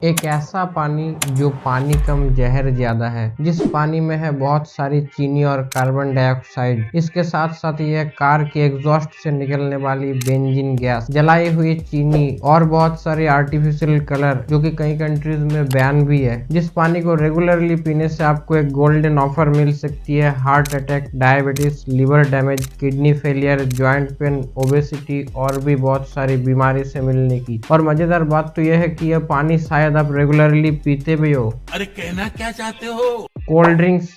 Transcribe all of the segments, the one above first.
एक ऐसा पानी जो पानी कम जहर ज्यादा है, जिस पानी में है बहुत सारी चीनी और कार्बन डाइऑक्साइड। इसके साथ साथ यह कार के एग्जॉस्ट से निकलने वाली बेंजीन गैस, जलाई हुई चीनी और बहुत सारे आर्टिफिशियल कलर जो कि कई कंट्रीज में बैन भी है। जिस पानी को रेगुलरली पीने से आपको एक गोल्डन ऑफर मिल सकती है heart attack, diabetes, liver damage, kidney failure, joint pain, obesity और भी बहुत सारी बीमारी से मिलने की। और मजेदार बात तो यह है कि यह पानी शायद आप रेगुलरली पीते भी हो। अरे कहना क्या चाहते हो? कोल्ड ड्रिंक्स,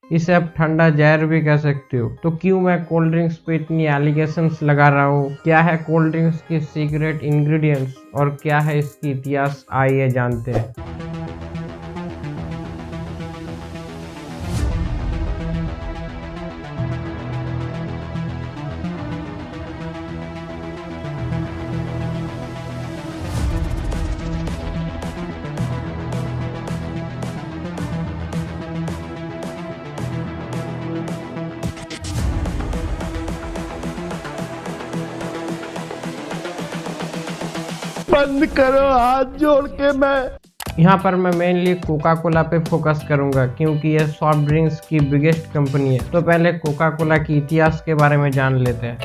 इसे आप ठंडा जहर भी कह सकते हो। तो क्यों मैं कोल्ड ड्रिंक्स पे इतनी एलिगेशंस लगा रहा हूँ? क्या है कोल्ड ड्रिंक्स की सीक्रेट इंग्रेडिएंट्स और क्या है इसकी इतिहास, आइए जानते हैं। बंद करो, हाथ जोड़ के यहाँ पर मैं मेनली कोका कोला पे फोकस करूंगा क्योंकि ये सॉफ्ट ड्रिंक्स की बिगेस्ट कंपनी है। तो पहले कोका कोला की इतिहास के बारे में जान लेते हैं।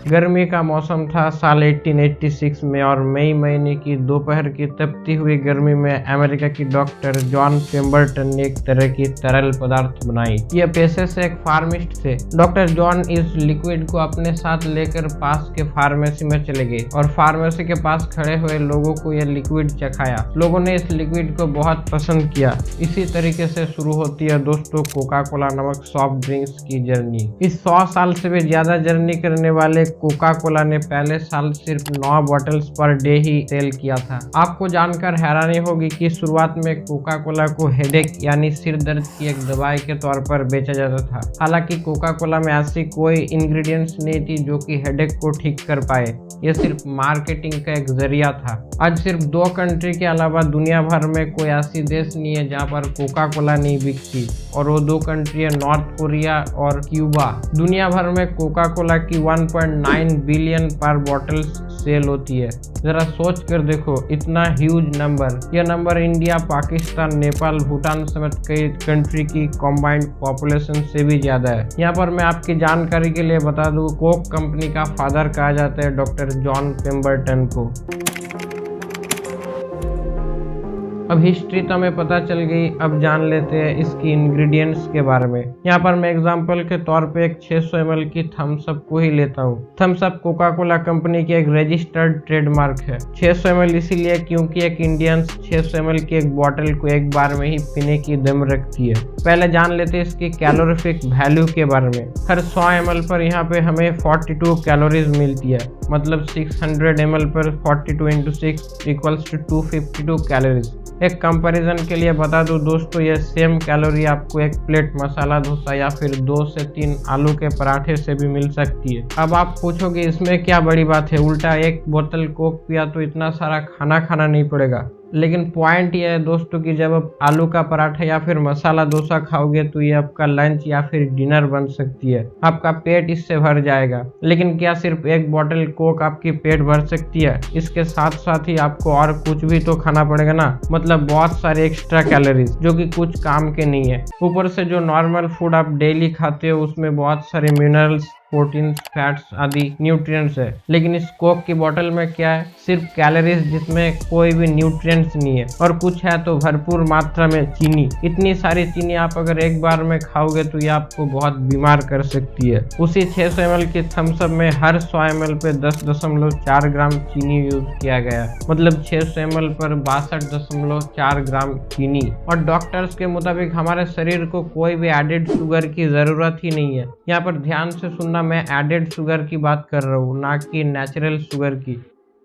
गर्मी का मौसम था साल 1886 में और मई महीने की दोपहर की तपती हुई गर्मी में अमेरिका की डॉक्टर जॉन पेम्बरटन ने एक तरह की तरल पदार्थ बनाई। यह पेशे से एक फार्मिस्ट थे। डॉक्टर जॉन इस लिक्विड को अपने साथ लेकर पास के फार्मेसी में चले गए और फार्मेसी के पास खड़े हुए लोगों को यह लिक्विड चखाया। लोगों ने इस लिक्विड को बहुत पसंद किया। इसी तरीके से शुरू होती है दोस्तों कोका कोला नामक सॉफ्ट ड्रिंक्स की जर्नी। इस 100 साल से भी ज्यादा जर्नी करने वाले कोका कोला ने पहले साल सिर्फ 9 बॉटल्स पर डे ही सेल किया था। आपको जानकर हैरानी होगी कि शुरुआत में कोका कोला को हेडेक यानी सिर दर्द की एक दवाई के तौर पर बेचा जाता था। हालांकि कोका कोला में ऐसी कोई इंग्रेडिएंट्स नहीं थी जो कि हेडेक को ठीक कर पाए। यह सिर्फ मार्केटिंग का एक जरिया था। आज सिर्फ 2 कंट्री के अलावा दुनिया भर में कोई ऐसी देश नहीं है जहाँ पर कोका कोला नहीं बिकती, और वो 2 कंट्री है नॉर्थ कोरिया और क्यूबा। दुनिया भर में कोका कोला की 1.9 बिलियन पर बॉटल्स सेल होती है। जरा सोच कर देखो, इतना ह्यूज नंबर। यह नंबर इंडिया, पाकिस्तान, नेपाल, भूटान समेत कई कंट्री की कॉम्बाइंड पॉपुलेशन से भी ज्यादा है। यहाँ पर मैं आपकी जानकारी के लिए बता दूं, कोक कंपनी का फादर कहा जाता है डॉक्टर जॉन पेम्बरटन को। अब हिस्ट्री तो हमें पता चल गई, अब जान लेते हैं इसकी इंग्रेडिएंट्स के बारे में। यहाँ पर मैं एग्जांपल के तौर पे एक 600 ml की थम्स अप को ही लेता हूँ। Thums Up Coca Cola company की एक रजिस्टर्ड ट्रेडमार्क है। 600 ml इसीलिए क्योंकि एक इंडियंस 600 ml की एक बॉटल को एक बार में ही पीने की दम रखती है। पहले जान लेते हैं इसकी कैलोरीफिक वैल्यू के बारे में। हर 100 ml पर यहाँ पे हमें 42 कैलोरीज मिलती है, मतलब 600 ml पर 42 × 6 = 252 कैलोरीज। एक कंपैरिजन के लिए बता दूं दोस्तों, यह सेम कैलोरी आपको एक प्लेट मसाला डोसा या फिर 2 से 3 आलू के पराठे से भी मिल सकती है। अब आप पूछोगे इसमें क्या बड़ी बात है, उल्टा एक बोतल कोक पिया तो इतना सारा खाना नहीं पड़ेगा। लेकिन पॉइंट यह है दोस्तों कि जब आप आलू का पराठा या फिर मसाला डोसा खाओगे तो ये आपका लंच या फिर डिनर बन सकती है। आपका पेट इससे भर जाएगा। लेकिन क्या सिर्फ एक बोतल कोक आपकी पेट भर सकती है? इसके साथ साथ ही आपको और कुछ भी तो खाना पड़ेगा ना, मतलब बहुत सारे एक्स्ट्रा कैलोरीज जो कि कुछ काम के नहीं है। ऊपर से जो नॉर्मल फूड आप डेली खाते हो उसमें बहुत सारे मिनरल्स, प्रोटीन, फैट्स आदि न्यूट्रिएंट्स है। लेकिन इस कोक की बोतल में क्या है, सिर्फ कैलोरीज जिसमें कोई भी न्यूट्रिएंट्स नहीं है, और कुछ है तो भरपूर मात्रा में चीनी। इतनी सारी चीनी आप अगर एक बार में खाओगे तो ये आपको बहुत बीमार कर सकती है। उसी 600 ml की थम्स अप में हर 100 ml पे 10.4 ग्राम चीनी यूज किया गया, मतलब 600 ml पर 62.4 ग्राम चीनी। और डॉक्टर्स के मुताबिक हमारे शरीर को कोई भी एडेड शुगर की जरूरत ही नहीं है। यहाँ पर ध्यान से सुनना, मैं एडेड शुगर की बात कर रहा हूँ, ना कि नेचुरल शुगर की।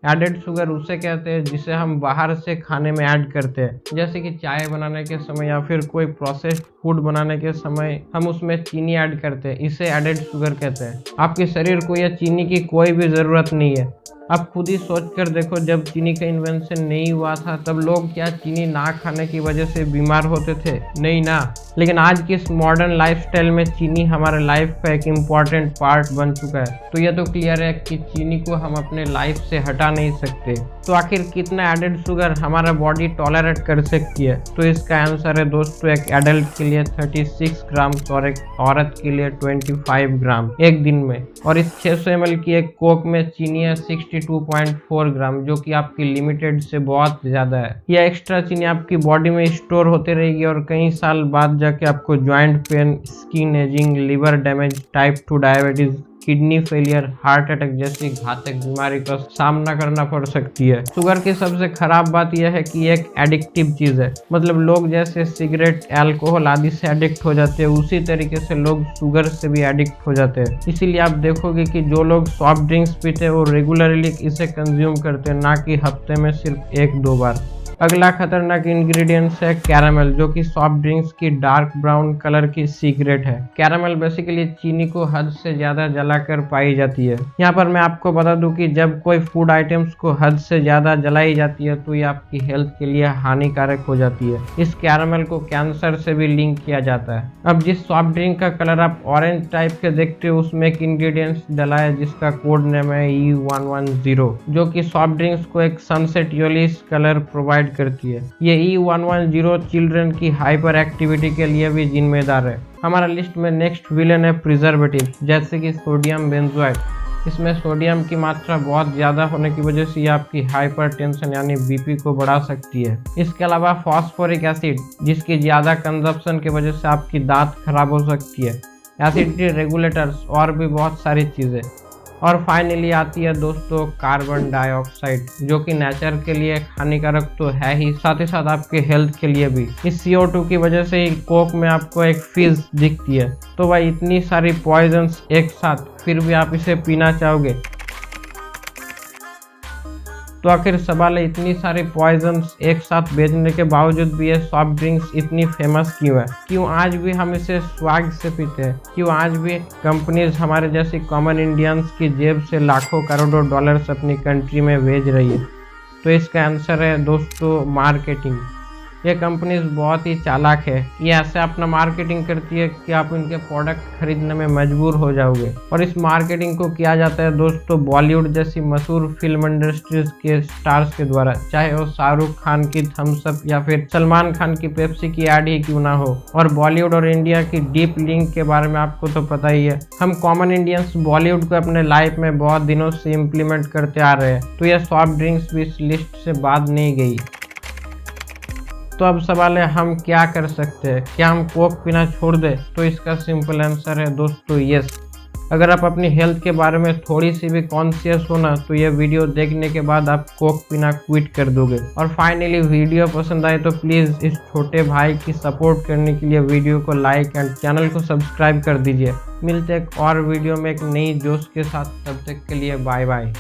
एडेड शुगर उसे कहते हैं जिसे हम बाहर से खाने में ऐड करते हैं, जैसे कि चाय बनाने के समय या फिर कोई प्रोसेस्ड फूड बनाने के समय हम उसमें चीनी ऐड करते हैं, इसे एडेड शुगर कहते हैं। आपके शरीर को यह चीनी की कोई भी जरूरत नहीं है। आप खुद ही सोच कर देखो, जब चीनी का इन्वेंशन नहीं हुआ था तब लोग क्या चीनी ना खाने की वजह से बीमार होते थे? नहीं ना। लेकिन आज की इस मॉडर्न लाइफस्टाइल में चीनी हमारे लाइफ का एक इम्पॉर्टेंट पार्ट बन चुका है। तो यह तो क्लियर है कि चीनी को हम अपने लाइफ से हटा नहीं सकते। तो आखिर कितना एडेड शुगर हमारा बॉडी टॉलरेट कर सकती है? तो इसका आंसर है दोस्तों, एक एडल्ट के लिए 36 ग्राम और एक औरत के लिए 25 ग्राम एक दिन में। और इस 600 ml की एक कोक में चीनी है 62.4 ग्राम, जो कि आपकी लिमिटेड से बहुत ज्यादा है। यह एक्स्ट्रा चीनी आपकी बॉडी में स्टोर होते रहेगी और कई साल बाद जाके आपको joint pain, skin ageing, liver damage, type 2 diabetes, kidney failure, heart attack जैसी घातक बीमारी का सामना करना पड़ सकती है। शुगर की सबसे खराब बात यह है कि एक एडिक्टिव चीज है। मतलब लोग जैसे सिगरेट, अल्कोहल आदि से एडिक्ट हो जाते हैं, उसी तरीके से लोग शुगर से भी एडिक्ट हो जाते हैं। इसीलिए आप देखोगे कि जो लोग सॉफ्ट ड्रिंक्स पीते हैं वो रेगुलरली इसे कंज्यूम करते हैं, ना कि हफ्ते में सिर्फ 1-2 बार। अगला खतरनाक इंग्रेडिएंट्स है कैरामल, जो कि सॉफ्ट ड्रिंक्स की डार्क ब्राउन कलर की सीक्रेट है। कैरामल बेसिकली चीनी को हद से ज्यादा जलाकर पाई जाती है। यहाँ पर मैं आपको बता दूं कि जब कोई फूड आइटम्स को हद से ज्यादा जलाई जाती है तो ये आपकी हेल्थ के लिए हानिकारक हो जाती है। इस कैरामल को कैंसर से भी लिंक किया जाता है। अब जिस सॉफ्ट ड्रिंक का कलर आप ऑरेंज टाइप के देखते हो उसमें एक इंग्रेडिएंट्स डला है जिसका कोड नेम है E110, जो कि सॉफ्ट ड्रिंक्स को एक सनसेट येलोइश कलर प्रोवाइड करती है। ये E110 चिल्ड्रन की हाइपर एक्टिविटी के लिए भी जिम्मेदार है। हमारा लिस्ट में नेक्स्ट विलेन है प्रिजर्वेटिव, जैसे कि सोडियम बेंजोएट। इसमें सोडियम की मात्रा बहुत ज़्यादा होने की वजह से ये आपकी हाइपरटेंशन यानी बीपी को बढ़ा सकती है। इसके अलावा फॉस्फोरिक एसिड, जिसकी ज़्यादा कंजप्शन की वजह से आपकी दांत खराब हो सकती है, एसिडिटी रेगुलेटर्स और भी बहुत सारी चीज़ें। और फाइनली आती है दोस्तों कार्बन डाइऑक्साइड, जो कि नेचर के लिए हानिकारक तो है ही, साथ ही साथ आपके हेल्थ के लिए भी। इस CO2 की वजह से ही कोक में आपको एक फिज दिखती है। तो भाई इतनी सारी पॉइजन्स एक साथ, फिर भी आप इसे पीना चाहोगे? तो आखिर सवाल है, इतनी सारी पॉइजन्स एक साथ बेचने के बावजूद भी ये सॉफ्ट ड्रिंक्स इतनी फेमस क्यों है? क्यों आज भी हम इसे स्वाग से पीते हैं? क्यों आज भी कंपनीज हमारे जैसी कॉमन इंडियंस की जेब से लाखों करोड़ों डॉलर्स अपनी कंट्री में भेज रही है? तो इसका आंसर है दोस्तों मार्केटिंग। ये कंपनीज बहुत ही चालाक है। ये ऐसे अपना मार्केटिंग करती है कि आप इनके प्रोडक्ट खरीदने में मजबूर हो जाओगे। और इस मार्केटिंग को किया जाता है दोस्तों बॉलीवुड जैसी मशहूर फिल्म इंडस्ट्रीज के स्टार्स के द्वारा, चाहे वो शाहरुख खान की थम्स अप या फिर सलमान खान की पेप्सी की एड ही क्यों ना हो। और बॉलीवुड और इंडिया की डीप लिंक के बारे में आपको तो पता ही है। हम कॉमन इंडियंस बॉलीवुड को अपने लाइफ में बहुत दिनों से इम्प्लीमेंट करते आ रहे हैं, तो यह सॉफ्ट ड्रिंक्स भी इस लिस्ट से बाद नहीं गई। तो अब सवाल है, हम क्या कर सकते हैं? क्या हम कोक पीना छोड़ दें? तो इसका सिंपल आंसर है दोस्तों यस। अगर आप अपनी हेल्थ के बारे में थोड़ी सी भी कॉन्शियस हो ना, तो ये वीडियो देखने के बाद आप कोक पीना क्विट कर दोगे। और फाइनली वीडियो पसंद आए तो प्लीज़ इस छोटे भाई की सपोर्ट करने के लिए वीडियो को लाइक एंड चैनल को सब्सक्राइब कर दीजिए। मिलते एक और वीडियो में एक नई जोश के साथ, तब तक के लिए बाय बाय।